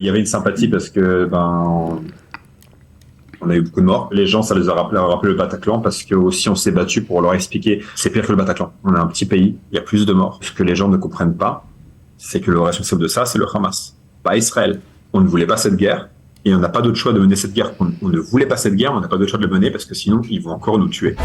Il y avait une sympathie parce que on a eu beaucoup de morts. Les gens, ça les a rappelé le Bataclan parce que aussi on s'est battu pour leur expliquer c'est pire que le Bataclan. On a un petit pays, il y a plus de morts. Ce que les gens ne comprennent pas, c'est que le responsable de ça, c'est le Hamas, pas Israël. On ne voulait pas cette guerre et on n'a pas d'autre choix de mener cette guerre. On ne voulait pas cette guerre, on n'a pas d'autre choix de le mener parce que sinon ils vont encore nous tuer.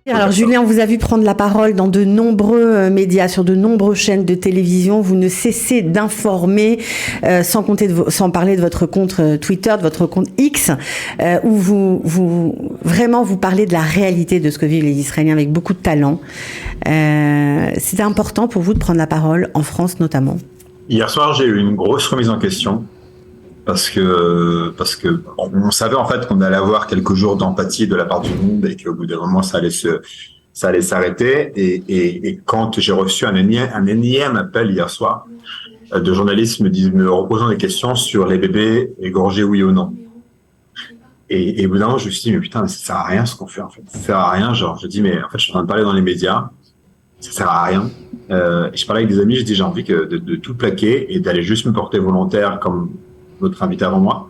Alors Julien, on vous a vu prendre la parole dans de nombreux médias, sur de nombreuses chaînes de télévision. Vous ne cessez d'informer, sans parler de votre compte Twitter, de votre compte X, où vous parlez de la réalité de ce que vivent les Israéliens avec beaucoup de talent. C'était important pour vous de prendre la parole, en France notamment. Hier soir, j'ai eu une grosse remise en question. Parce que on savait en fait qu'on allait avoir quelques jours d'empathie de la part du monde et qu'au bout d'un moment ça allait s'arrêter et quand j'ai reçu un énième appel hier soir de journalistes me reposant des questions sur les bébés égorgés oui ou non et au bout d'un moment je me suis dit mais putain mais ça sert à rien ce qu'on fait en fait, ça sert à rien, genre je dis mais en fait je suis en train de parler dans les médias, ça sert à rien. Et je parlais avec des amis, je dis j'ai envie de tout plaquer et d'aller juste me porter volontaire comme notre invité avant moi,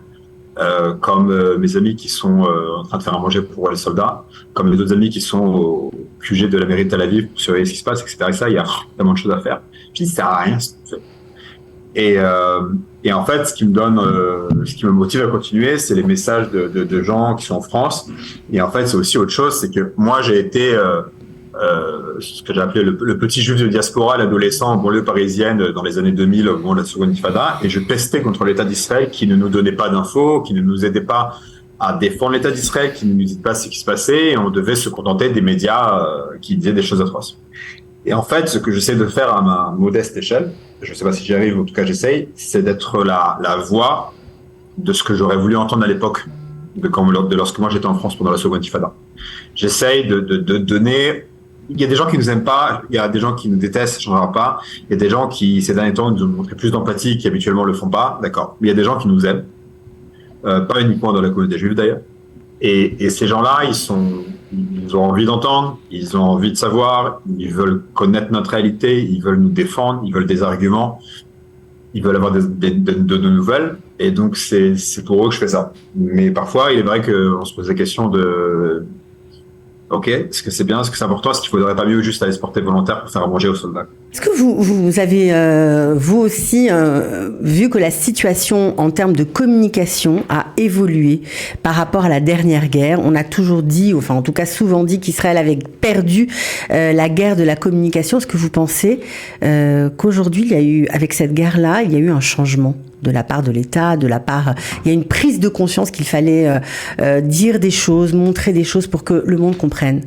comme mes amis qui sont en train de faire à manger pour les soldats, comme mes autres amis qui sont au QG de la mairie de Tel Aviv pour surveiller ce qui se passe, etc. Et ça, il y a tellement de choses à faire. Puis ça sert à rien ce qu'on fait. Et en fait, ce qui me motive à continuer, c'est les messages de gens qui sont en France. Et en fait, c'est aussi autre chose, c'est que moi, j'ai été ce que j'ai appelé le petit juif de diaspora, l'adolescent en banlieue parisienne dans les années 2000 au moment de la seconde intifada, et je pestais contre l'État d'Israël qui ne nous donnait pas d'infos, qui ne nous aidait pas à défendre l'État d'Israël, qui ne nous disait pas ce qui se passait, et on devait se contenter des médias qui disaient des choses atroces. Et en fait, ce que j'essaie de faire à ma modeste échelle, je ne sais pas si j'y arrive, en tout cas j'essaye, c'est d'être la voix de ce que j'aurais voulu entendre à l'époque de lorsque moi j'étais en France pendant la seconde intifada. J'essaye de donner. Il y a des gens qui nous aiment pas, il y a des gens qui nous détestent, ça changera pas. Il y a des gens qui, ces derniers temps, nous ont montré plus d'empathie, qui habituellement le font pas, d'accord. Mais il y a des gens qui nous aiment, pas uniquement dans la communauté juive d'ailleurs. Et ces gens-là, ils ont envie d'entendre, ils ont envie de savoir, ils veulent connaître notre réalité, ils veulent nous défendre, ils veulent des arguments, ils veulent avoir de nouvelles. Et donc c'est pour eux que je fais ça. Mais parfois, il est vrai qu'on se pose la question de ok, est-ce que c'est bien, est-ce que c'est important, est-ce qu'il faudrait pas mieux juste aller se porter volontaire pour faire à manger aux soldats? Est-ce que vous avez, vous aussi, vu que la situation en termes de communication a évolué par rapport à la dernière guerre? On a toujours dit, enfin en tout cas souvent dit qu'Israël avait perdu la guerre de la communication. Est-ce que vous pensez qu'aujourd'hui, il y a eu, avec cette guerre-là, il y a eu un changement de la part de l'État, il y a une prise de conscience qu'il fallait dire des choses, montrer des choses pour que le monde comprenne?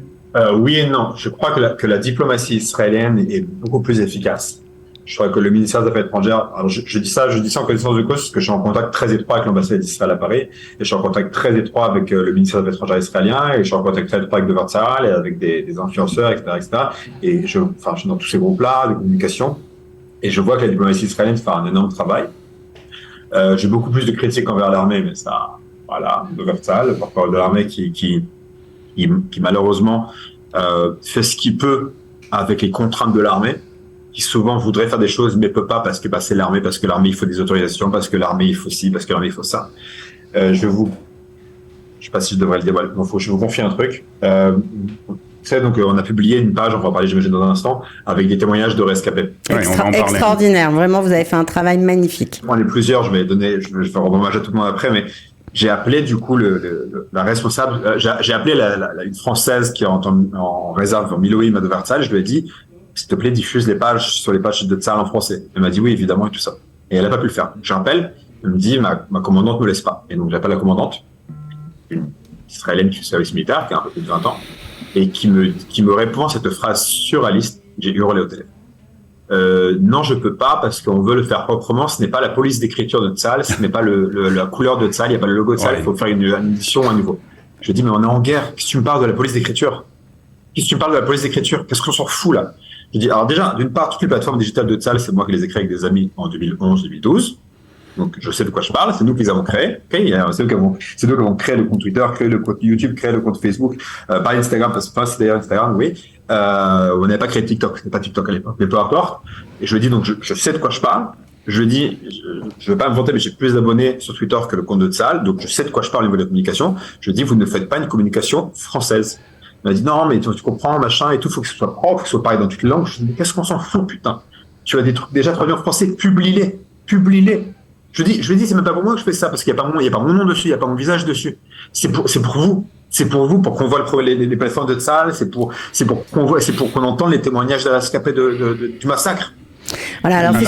Oui et non. Je crois que la diplomatie israélienne est beaucoup plus efficace. Je crois que le ministère des Affaires étrangères, alors je dis ça en connaissance de cause parce que je suis en contact très étroit avec l'ambassade d'Israël à Paris, et je suis en contact très étroit avec le ministère des Affaires étrangères israélien, et je suis en contact très étroit avec Devar Tzahal et avec des influenceurs, etc. Et je suis dans tous ces groupes-là de communication, et je vois que la diplomatie israélienne fait un énorme travail. J'ai beaucoup plus de critiques envers l'armée, mais ça, voilà, Devar Tzahal, le porte-parole de l'armée qui malheureusement fait ce qu'il peut avec les contraintes de l'armée, qui souvent voudrait faire des choses mais peut pas parce que c'est l'armée, parce que l'armée il faut des autorisations, parce que l'armée il faut ci, parce que l'armée il faut ça. Je sais pas si je devrais le dévoiler, je vous confie un truc. Donc on a publié une page, on va en parler j'imagine dans un instant, avec des témoignages de rescapés. Extraordinaire, vraiment vous avez fait un travail magnifique. On est plusieurs, je vais faire hommage à tout le monde après, mais j'ai appelé du coup la responsable, j'ai appelé une Française qui est en réserve en Miloïm à Devar Tzahal, je lui ai dit s'il te plaît diffuse les pages sur les pages de Tzahal en français. Elle m'a dit oui évidemment et tout ça. Et elle n'a pas pu le faire. J'appelle, elle me dit ma commandante me laisse pas. Et donc j'appelle la commandante, une Israélienne qui fait service militaire, qui a un peu plus de 20 ans, et qui me répond cette phrase surréaliste. J'ai hurlé au téléphone. Non, je peux pas parce qu'on veut le faire proprement. Ce n'est pas la police d'écriture de Tzahal, ce n'est pas la couleur de Tzahal, il n'y a pas le logo de Tzahal, il faut faire une édition à nouveau. Je dis, mais on est en guerre. Qu'est-ce que tu me parles de la police d'écriture? Qu'est-ce que tu me parles de la police d'écriture? Qu'est-ce qu'on s'en fout là? Je dis, alors déjà, d'une part, toutes les plateformes digitales de Tzahal, c'est moi qui les ai créées avec des amis en 2011-2012. Donc, je sais de quoi je parle. C'est nous qui les avons créés. Okay, c'est nous qui avons créé le compte Twitter, créé le compte YouTube, créé le compte Facebook, pas Instagram, parce que c'est d'ailleurs Instagram, oui. On n'avait pas créé TikTok. C'était pas TikTok à l'époque. Mais peu importe. Et je lui dis, donc, je sais de quoi je parle. Je lui dis, je vais pas me vanter, mais j'ai plus d'abonnés sur Twitter que le compte de Tzahal. Donc, je sais de quoi je parle au niveau de la communication. Je lui dis, vous ne faites pas une communication française. Il m'a dit, non, mais tu comprends, machin et tout. Faut que ce soit propre, faut que ce soit pareil dans toutes les langues. Je lui dis, mais qu'est-ce qu'on s'en fout, putain? Tu as des trucs déjà traduits en français. Publie-les. Je lui dis, c'est même pas pour moi que je fais ça, parce qu'il y a pas mon nom dessus, il y a pas mon visage dessus. C'est pour vous. C'est pour vous, pour qu'on voit les plateformes de Tzahal, c'est pour qu'on entende les témoignages de la rescapés du massacre. Voilà, alors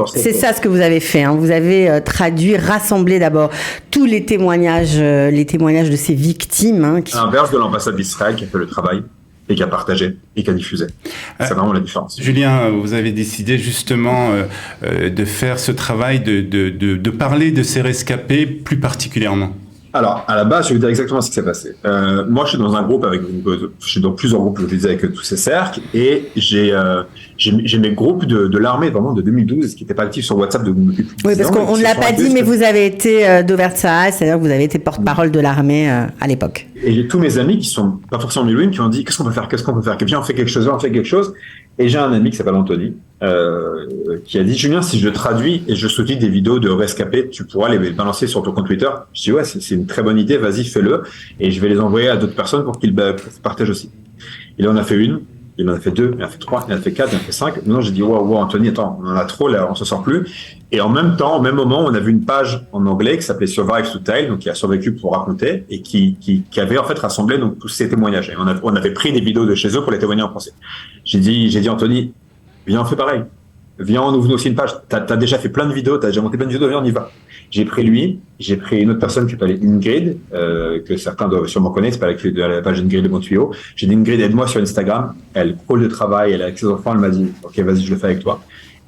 c'est ça ce que vous avez fait. Hein. Vous avez traduit, rassemblé d'abord tous les témoignages de ces victimes. Hein, à l'inverse de l'ambassade d'Israël qui a fait le travail et qui a partagé et qui a diffusé. C'est vraiment la différence. Julien, vous avez décidé justement de faire ce travail, de parler de ces rescapés plus particulièrement. Alors, à la base, je vais vous dire exactement ce qui s'est passé. Moi, je suis dans un groupe je suis dans plusieurs groupes, je vous disais, avec tous ces cercles, et j'ai mes groupes de l'armée, vraiment, de 2012, qui n'étaient pas actifs sur WhatsApp depuis plus de 10 ans. Oui, parce qu'on ne l'a pas dit, mais vous avez été Dover Tzahal, c'est-à-dire que vous avez été porte-parole de l'armée à l'époque. Et j'ai tous mes amis qui sont pas forcément Milouim, qui m'ont dit, qu'est-ce qu'on peut faire? Et puis, on fait quelque chose. Et j'ai un ami qui s'appelle Anthony, qui a dit, Julien, si je traduis et je sous-titre des vidéos de rescapés, tu pourras les balancer sur ton compte Twitter. Je dis, ouais, c'est une très bonne idée, vas-y, fais-le. Et je vais les envoyer à d'autres personnes pour qu'ils partagent aussi. Il en a fait une, il en a fait deux, il en a fait trois, il en a fait quatre, il en a fait cinq. Maintenant, j'ai dit, wow, Anthony, attends, on en a trop, là, on s'en sort plus. Et en même temps, au même moment, on a vu une page en anglais qui s'appelait Survive to Tell, donc qui a survécu pour raconter, et qui avait en fait rassemblé donc tous ces témoignages. Et on avait pris des vidéos de chez eux pour les témoigner en français. J'ai dit Anthony, viens, on fait pareil. Viens, on ouvre aussi une page. T'as déjà fait plein de vidéos, t'as déjà monté plein de vidéos, viens, on y va. J'ai pris lui, j'ai pris une autre personne qui s'appelle Ingrid, que certains doivent sûrement connaître, c'est pas la page Ingrid de Bon Tuyau. J'ai dit, Ingrid, aide-moi sur Instagram. Elle colle de travail, elle est avec ses enfants, elle m'a dit, ok, vas-y, je le fais avec toi.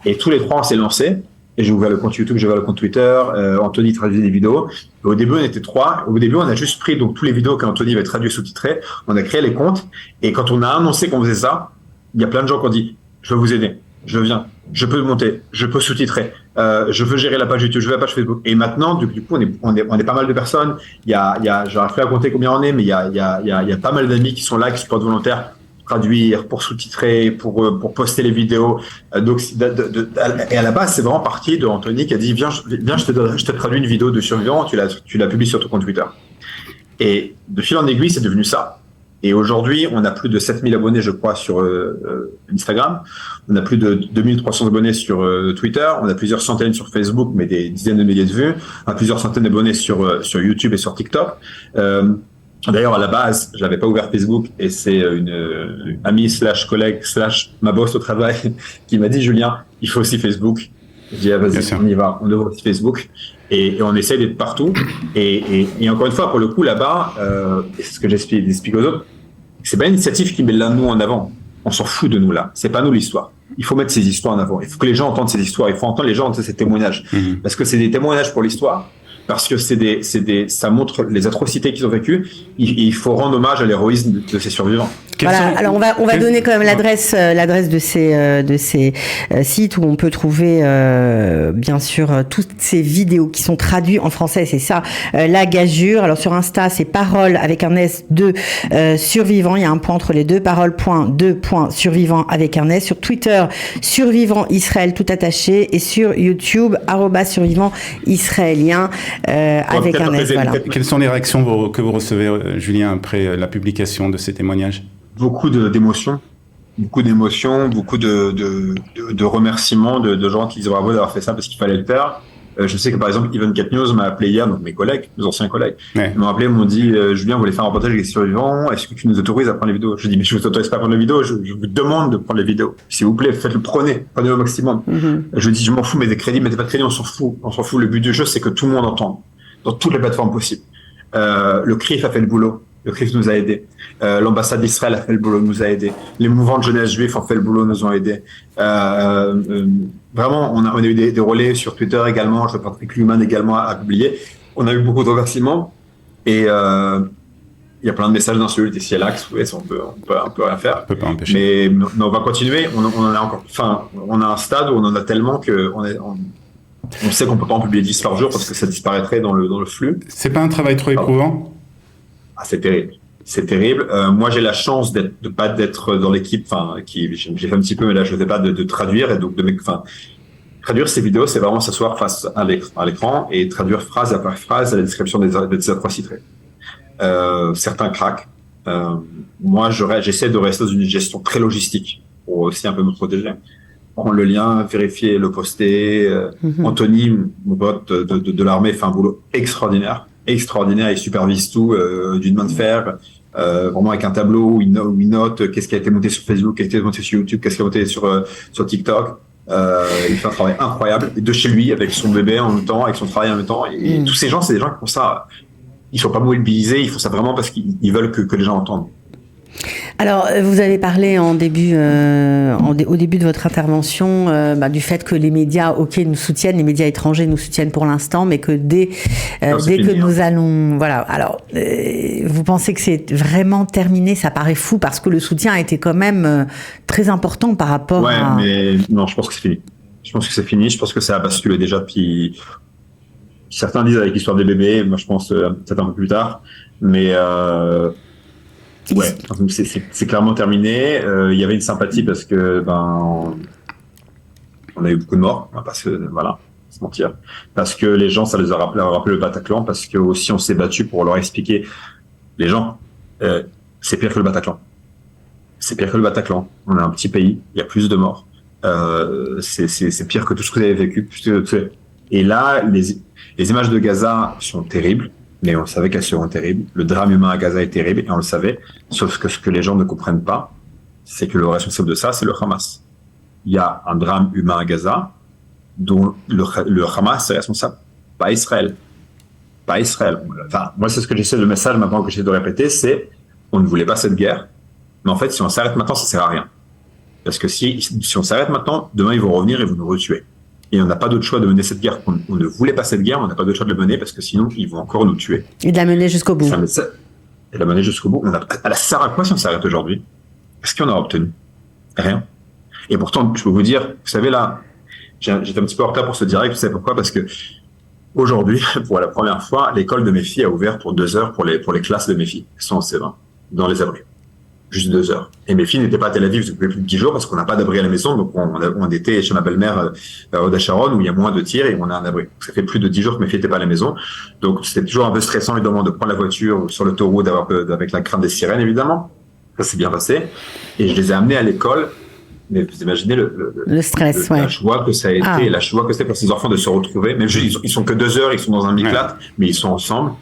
Et tous les trois, on s'est lancés. Et j'ai ouvert le compte YouTube, j'ai ouvert le compte Twitter, Anthony traduisait des vidéos. Et au début, on était trois. Au début, on a juste pris donc tous les vidéos qu'Anthony avait traduit et sous-titrées. On a créé les comptes. Et quand on a annoncé qu'on faisait ça, il y a plein de gens qui ont dit, je veux vous aider, je viens, je peux monter, je peux sous-titrer, je veux gérer la page YouTube, je veux la page Facebook. Et maintenant, du coup, on est pas mal de personnes. J'aurais fait à compter combien on est, mais il y a pas mal d'amis qui sont là, qui se portent volontaires. Traduire, pour sous-titrer, pour poster les vidéos. Et à la base, c'est vraiment parti de Anthony qui a dit, viens, je te traduis une vidéo de survivant, tu la publies sur ton compte Twitter. Et de fil en aiguille, c'est devenu ça. Et aujourd'hui, on a plus de 7000 abonnés, je crois, sur Instagram. On a plus de 2300 abonnés sur Twitter. On a plusieurs centaines sur Facebook, mais des dizaines de milliers de vues. On a plusieurs centaines d'abonnés sur YouTube et sur TikTok. D'ailleurs, à la base, j'avais pas ouvert Facebook et c'est une amie / collègue / ma boss au travail qui m'a dit, Julien, il faut aussi Facebook. Je dis, ah, vas-y, on y va, on ouvre aussi Facebook et on essaie d'être partout. Et encore une fois, pour le coup, là-bas, c'est ce que j'explique aux autres, c'est pas une initiative qui met là nous en avant. On s'en fout de nous là. C'est pas nous l'histoire. Il faut mettre ces histoires en avant. Il faut que les gens entendent ces histoires. Il faut entendre les gens entendre ces témoignages. Parce que c'est des témoignages pour l'histoire. Parce que ça montre les atrocités qu'ils ont vécues. Il faut rendre hommage à l'héroïsme de ces survivants. Voilà. Alors on va donner quand même l'adresse de ces sites où on peut trouver bien sûr toutes ces vidéos qui sont traduites en français. C'est ça, la gageure. Alors sur Insta, c'est parole avec un S de survivant. Il y a un point entre les deux. Parole.2.survivant avec un S. Sur Twitter, survivant Israël tout attaché, et sur YouTube @survivant israélien avec un S. Voilà. Quelles sont les réactions que vous recevez, Julien, après la publication de ces témoignages? Beaucoup d'émotions, beaucoup de remerciements de gens qui disaient bravo d'avoir fait ça parce qu'il fallait le faire. Je sais que par exemple, Even Cat News m'a appelé hier, donc mes anciens collègues, m'ont appelé, m'ont dit, Julien, vous voulez faire un reportage avec les survivants, est-ce que tu nous autorises à prendre les vidéos? Je dis, mais je vous autorise pas à prendre les vidéos, je vous demande de prendre les vidéos. S'il vous plaît, prenez au maximum. Je dis, je m'en fous, mais des crédits, mettez pas de crédits, on s'en fout. Le but du jeu, c'est que tout le monde entende, dans toutes les plateformes possibles. Le CRIF a fait le boulot. Le CRIF nous a aidés. L'ambassade d'Israël a fait le boulot, nous a aidés. Les mouvements de jeunesse juifs ont fait le boulot, nous ont aidés. Vraiment, on a eu des relais sur Twitter également. Je vois Patrick Luhmann également à publier. On a eu beaucoup de remerciements. Et il y a plein de messages d'insultes ici et là. On peut rien faire. On peut pas empêcher. Mais on va continuer. On en a encore. Enfin, on a un stade où on en a tellement que On sait qu'on peut pas en publier 10 par jour parce que ça disparaîtrait dans le flux. C'est pas un travail trop éprouvant? Ah, c'est terrible. C'est terrible. Moi, j'ai la chance de pas d'être dans l'équipe, j'ai fait un petit peu, mais là, je ne fais pas de traduire et donc traduire ces vidéos, c'est vraiment s'asseoir face à l'écran et traduire phrase après phrase la description des A3 citrés. Certains craquent. Moi, j'essaie de rester dans une gestion très logistique pour aussi un peu me protéger. Prendre le lien, vérifier, le poster. Anthony, mon pote de l'armée, fait un boulot extraordinaire. Il supervise tout d'une main de fer, vraiment avec un tableau où il note qu'est-ce qui a été monté sur Facebook, qu'est-ce qui a été monté sur YouTube, qu'est-ce qui a été monté sur TikTok. Il fait un travail incroyable de chez lui avec son bébé en même temps, avec son travail en même temps. Et tous ces gens, c'est des gens qui font ça. Ils sont pas mobilisés, ils font ça vraiment parce qu'ils veulent que les gens entendent. Alors, vous avez parlé au début de votre intervention du fait que les médias, nous soutiennent, les médias étrangers nous soutiennent pour l'instant, mais que dès que nous allons, voilà. Alors, vous pensez que c'est vraiment terminé? Ça paraît fou parce que le soutien a été quand même très important par rapport à. Mais non, je pense que c'est fini. Je pense que ça a basculé déjà depuis. Certains disent avec l'histoire des bébés. Moi, je pense peut-être un peu plus tard, mais. C'est clairement terminé. Il y avait une sympathie parce que on a eu beaucoup de morts, parce que se mentir, parce que les gens, ça les a rappelé le Bataclan, parce que aussi on s'est battu pour leur expliquer, les gens, c'est pire que le Bataclan. On est un petit pays, il y a plus de morts. C'est pire que tout ce que vous avez vécu. Et là, les images de Gaza sont terribles. Mais on savait qu'elles seront terribles. Le drame humain à Gaza est terrible, et on le savait. Sauf que ce que les gens ne comprennent pas, c'est que le responsable de ça, c'est le Hamas. Il y a un drame humain à Gaza, dont le Hamas est responsable. Pas Israël. Enfin, moi, c'est ce que le message maintenant que j'essaie de répéter, c'est, on ne voulait pas cette guerre. Mais en fait, si on s'arrête maintenant, ça sert à rien. Parce que si on s'arrête maintenant, demain, ils vont revenir et vous nous retuer. Et on n'a pas d'autre choix de mener cette guerre. On ne voulait pas cette guerre, on n'a pas d'autre choix de la mener parce que sinon, ils vont encore nous tuer. Et de la mener jusqu'au bout. Et de la mener jusqu'au bout. Elle sert à quoi si on s'arrête aujourd'hui? Qu'est-ce qu'on a obtenu? Rien. Et pourtant, je peux vous dire, vous savez là, j'étais un petit peu en retard pour ce direct, vous savez pourquoi? Parce que aujourd'hui, pour la première fois, l'école de mes filles a ouvert pour 2 heures pour les classes de mes filles. Elles sont en C20, dans les abris. Juste 2 heures. Et mes filles n'étaient pas à Tel Aviv depuis plus de 10 jours parce qu'on n'a pas d'abri à la maison. Donc, on était chez ma belle-mère au Dacharon où il y a moins de tirs et on a un abri. Ça fait plus de 10 jours que mes filles n'étaient pas à la maison. Donc, c'était toujours un peu stressant, évidemment, de prendre la voiture ou sur l'autoroute avec la crainte des sirènes, évidemment. Ça s'est bien passé. Et je les ai amenés à l'école. Mais vous imaginez le stress, la joie que ça a été, la joie que c'était pour ces enfants de se retrouver. Même ils sont que 2 heures, ils sont dans un miclate, mais ils sont ensemble.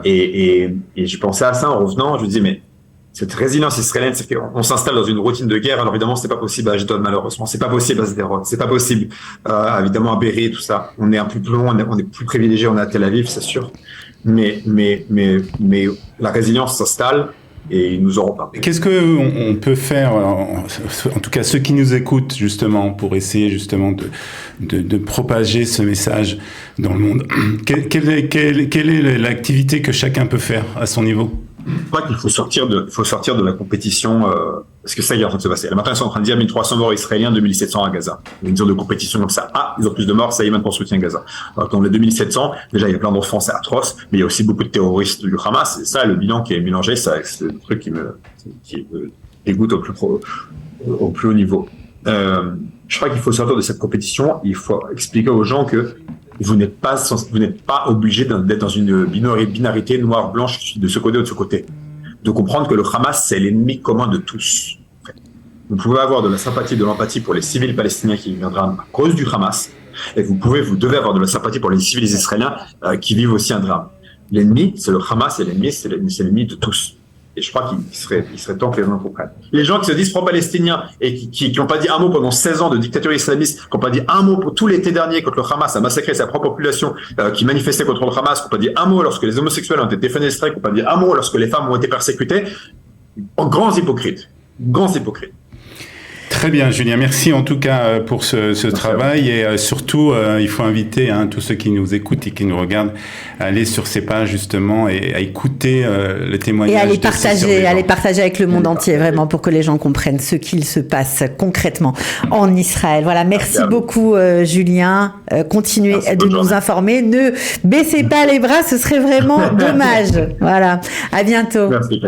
Et je pensais à ça en revenant. Je me disais, mais cette résilience israélienne, c'est qu'on s'installe dans une routine de guerre. Alors évidemment, c'est pas possible à Ashdod, malheureusement. C'est pas possible à Sderot. C'est pas possible, évidemment, à Be'eri, tout ça. On est un peu plus loin, on est plus privilégié, on est à Tel Aviv, c'est sûr. Mais la résilience s'installe et ils nous auront pas. Qu'est-ce qu'on peut faire, en tout cas ceux qui nous écoutent, justement, pour essayer justement de propager ce message dans le monde? Quelle est l'activité que chacun peut faire à son niveau? Je crois qu'il faut sortir de la compétition, parce que ça, il est en train de se passer. Le matin, ils sont en train de dire 1300 morts israéliens, 2700 à Gaza. Une sorte de compétition comme ça. Ah, ils ont plus de morts, ça y est, maintenant on soutient Gaza. Alors, dans les 2700, déjà, il y a plein d'enfants, c'est atroce, mais il y a aussi beaucoup de terroristes du Hamas. Et ça, le bilan qui est mélangé, ça, c'est le truc qui me dégoûte au plus haut niveau. Je crois qu'il faut sortir de cette compétition. Il faut expliquer aux gens que vous n'êtes pas obligé d'être dans une binarité noire-blanche de ce côté ou de ce côté. De comprendre que le Hamas, c'est l'ennemi commun de tous. Vous pouvez avoir de la sympathie, de l'empathie pour les civils palestiniens qui vivent un drame à cause du Hamas, et vous devez avoir de la sympathie pour les civils israéliens qui vivent aussi un drame. L'ennemi, c'est le Hamas, et l'ennemi, c'est l'ennemi de tous. Et je crois qu'il serait temps que les gens comprennent. Les gens qui se disent pro-palestiniens et qui n'ont pas dit un mot pendant 16 ans de dictature islamiste, qui n'ont pas dit un mot pour tout l'été dernier quand le Hamas a massacré sa propre population, qui manifestait contre le Hamas, qui n'ont pas dit un mot lorsque les homosexuels ont été fenestrés, qui n'ont pas dit un mot lorsque les femmes ont été persécutées, grands hypocrites. Très bien, Julien. Merci en tout cas pour ce travail et surtout, il faut inviter tous ceux qui nous écoutent et qui nous regardent à aller sur ces pages justement et à écouter le témoignage. Et à les partager avec le monde entier, vraiment, pour que les gens comprennent ce qu'il se passe concrètement en Israël. Voilà, merci beaucoup Julien. Continuez de nous informer. Ne baissez pas les bras, ce serait vraiment dommage. Voilà, à bientôt. Merci.